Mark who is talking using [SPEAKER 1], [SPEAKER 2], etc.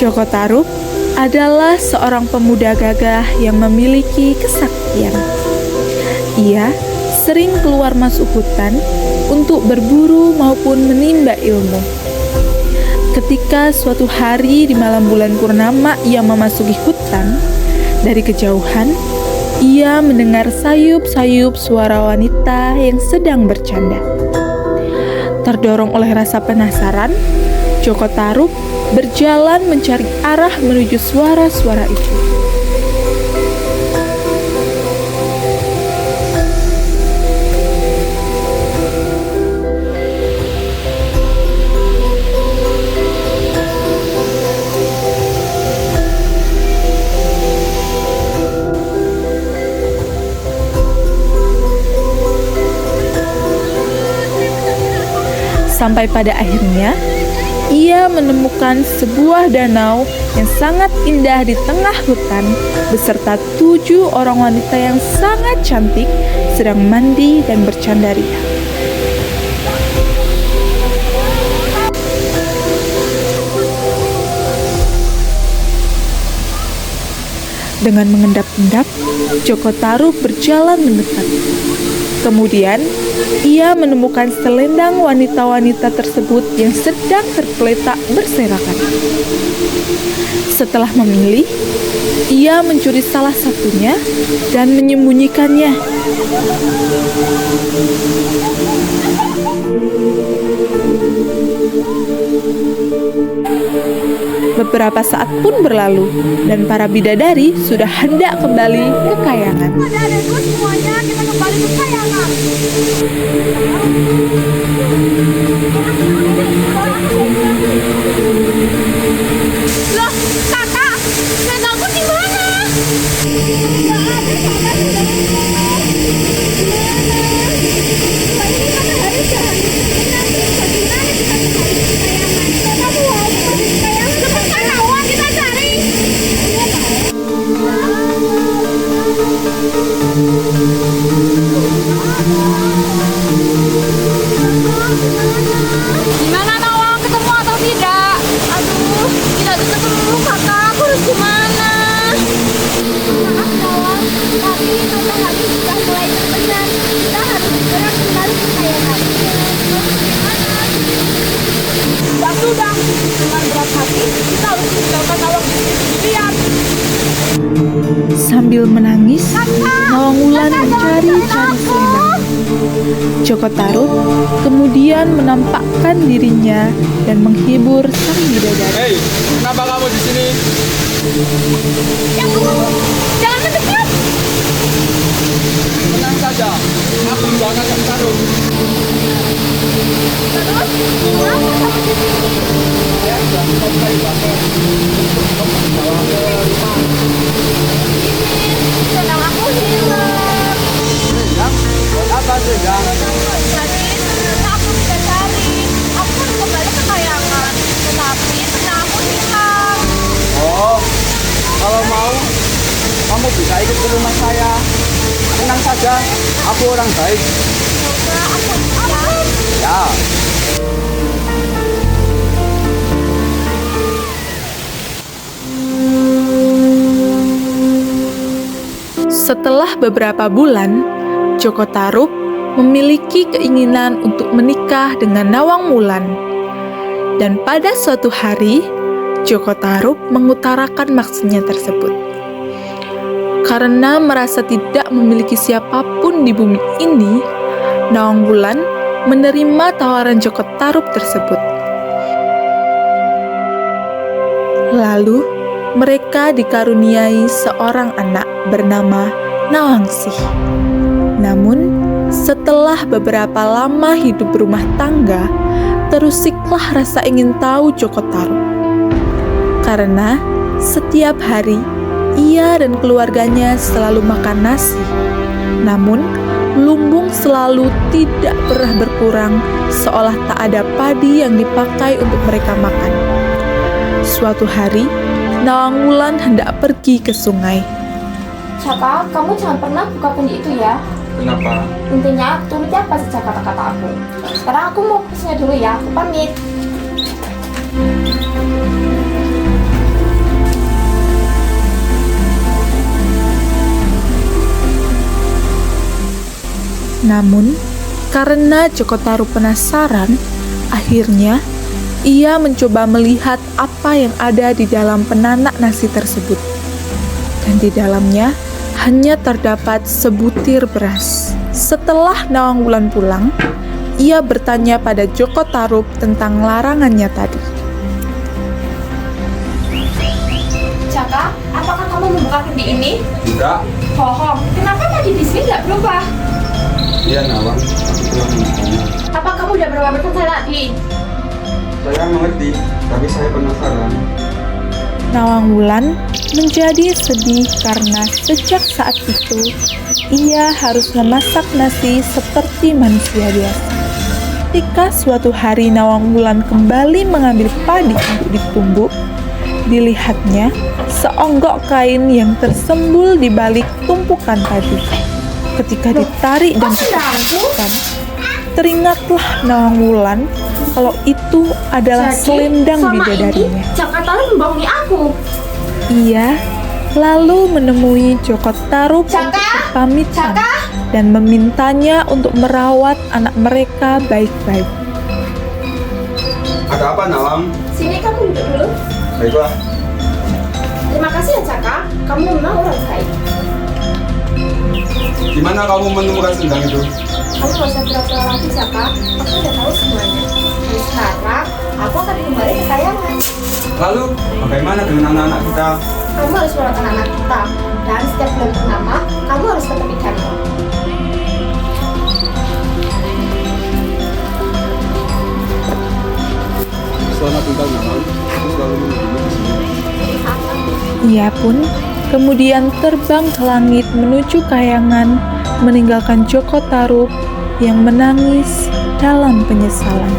[SPEAKER 1] Joko Tarub adalah seorang pemuda gagah yang memiliki kesaktian. Ia sering keluar masuk hutan untuk berburu maupun menimba ilmu. Ketika suatu hari di malam bulan purnama ia memasuki hutan, dari kejauhan ia mendengar sayup-sayup suara wanita yang sedang bercanda. Terdorong oleh rasa penasaran, Joko Tarub berjalan mencari arah menuju suara-suara itu. Sampai pada akhirnya, ia menemukan sebuah danau yang sangat indah di tengah hutan beserta 7 orang wanita yang sangat cantik sedang mandi dan bercanda ria. Dengan mengendap-endap, Joko Tarub berjalan mendekat. Kemudian, ia menemukan selendang wanita-wanita tersebut yang sedang tergeletak berserakan. Setelah memilih, ia mencuri salah satunya dan menyembunyikannya. Beberapa saat pun berlalu, dan para bidadari sudah hendak kembali ke kayangan.
[SPEAKER 2] Adik-adikku semuanya, kita kembali ke kayangan. Loh, kakak, selendangku di mana? Nggak ada, kakak, selendangku. Gimana? Ini matahari jalan. Nanti bagaimana kita kembali ke kayangan? Kamu mau kembali ke kayangan? Cepat kawan, kita cari. Gimana Nawang, ketemu atau tidak? Aduh, tidak ketemu kakak, aku harus gimana? Maaf Nawang, tapi matahari sudah mulai terbenam. Kita harus segera kembali ke kayangan. Sudah, dengan berat hati kita harus meninggalkan Nawang sendirian.
[SPEAKER 1] Sambil menangis, Nawang Wulan mencari-cari selendang. Joko Tarub kemudian menampakkan dirinya dan menghibur sang bidadari.
[SPEAKER 3] Hei, kenapa kamu di sini?
[SPEAKER 2] Ya, jangan mendekat.
[SPEAKER 3] Tenang saja, aku juga akan bertarung.
[SPEAKER 2] Terus, kenapa kamu di sini?
[SPEAKER 3] Saya sudah selesai bahkan untuk membawa ke rumah.
[SPEAKER 2] Selendang aku hilang.
[SPEAKER 3] Sedang? Buat apa sedang?
[SPEAKER 2] Jadi, sebenarnya aku tidak cari. Aku harus kembali ke kayangan. Tetapi selendang aku hilang.
[SPEAKER 3] Oh, kalau mau, kamu bisa ikut ke rumah saya. Tenang saja, aku orang baik.
[SPEAKER 2] Semoga aku aman.
[SPEAKER 3] Ya.
[SPEAKER 1] Setelah beberapa bulan, Joko Tarub memiliki keinginan untuk menikah dengan Nawang Wulan. Dan pada suatu hari, Joko Tarub mengutarakan maksudnya tersebut. Karena merasa tidak memiliki siapapun di bumi ini, Nawang Wulan menerima tawaran Joko Tarub tersebut. Lalu, mereka dikaruniai seorang anak bernama Nawangsih. Namun, setelah beberapa lama hidup berumah tangga, terusiklah rasa ingin tahu Joko Tarub. Karena setiap hari, ia dan keluarganya selalu makan nasi. Namun, lumbung selalu tidak pernah berkurang, seolah tak ada padi yang dipakai untuk mereka makan. Suatu hari, Nawang Wulan hendak pergi ke sungai.
[SPEAKER 2] Jaka, kamu jangan pernah buka kendi itu ya.
[SPEAKER 3] Kenapa?
[SPEAKER 2] Intinya, turuti apa saja kata-kata aku. Sekarang aku mau kesini dulu ya, aku pamit.
[SPEAKER 1] Namun, karena Joko Tarub penasaran, akhirnya ia mencoba melihat apa yang ada di dalam penanak nasi tersebut. Dan di dalamnya hanya terdapat sebutir beras. Setelah Nawang Wulan pulang, ia bertanya pada Joko Tarub tentang larangannya tadi.
[SPEAKER 2] Jaka, apakah kamu membuka kendi ini?
[SPEAKER 3] Tidak.
[SPEAKER 2] Bohong. Kenapa tadi di sini nggak berubah?
[SPEAKER 3] Iya Nawang, aku telah membukanya.
[SPEAKER 2] Apa kamu udah berubah berkata tadi?
[SPEAKER 3] Saya mengerti, tapi saya penasaran.
[SPEAKER 1] Nawang Wulan menjadi sedih karena sejak saat itu ia harus memasak nasi seperti manusia biasa. Ketika suatu hari Nawang Wulan kembali mengambil padi untuk ditumbuk, dilihatnya seonggok kain yang tersembul di balik tumpukan tadi. Ketika ditarik dan diperhatikan, teringatlah Nawang Wulan kalau itu adalah selendang bidadarinya.
[SPEAKER 2] Jaka Tarub membohongi aku.
[SPEAKER 1] Ia lalu menemui Joko Tarub untuk berpamitan dan memintanya untuk merawat anak mereka baik-baik.
[SPEAKER 3] Ada apa Nawang?
[SPEAKER 2] Sini kamu duduk dulu.
[SPEAKER 3] Baiklah.
[SPEAKER 2] Terima kasih ya Jaka, kamu memang orang baik.
[SPEAKER 3] Di mana kamu menemukan selendang itu?
[SPEAKER 2] Kamu gak usah pura-pura lagi Jaka, aku udah tahu semuanya. Dan sekarang, aku akan kembali ke kayangan.
[SPEAKER 3] Lalu, bagaimana dengan anak-anak kita?
[SPEAKER 2] Kamu harus merawat anak-anak kita. Dan setiap bulan pertama, kamu harus tetap ikannya.
[SPEAKER 3] Selamat tinggal Nawang, aku selalu menunggumu di sini.
[SPEAKER 1] Ia pun kemudian terbang ke langit menuju kayangan, meninggalkan Joko Tarub yang menangis dalam penyesalan.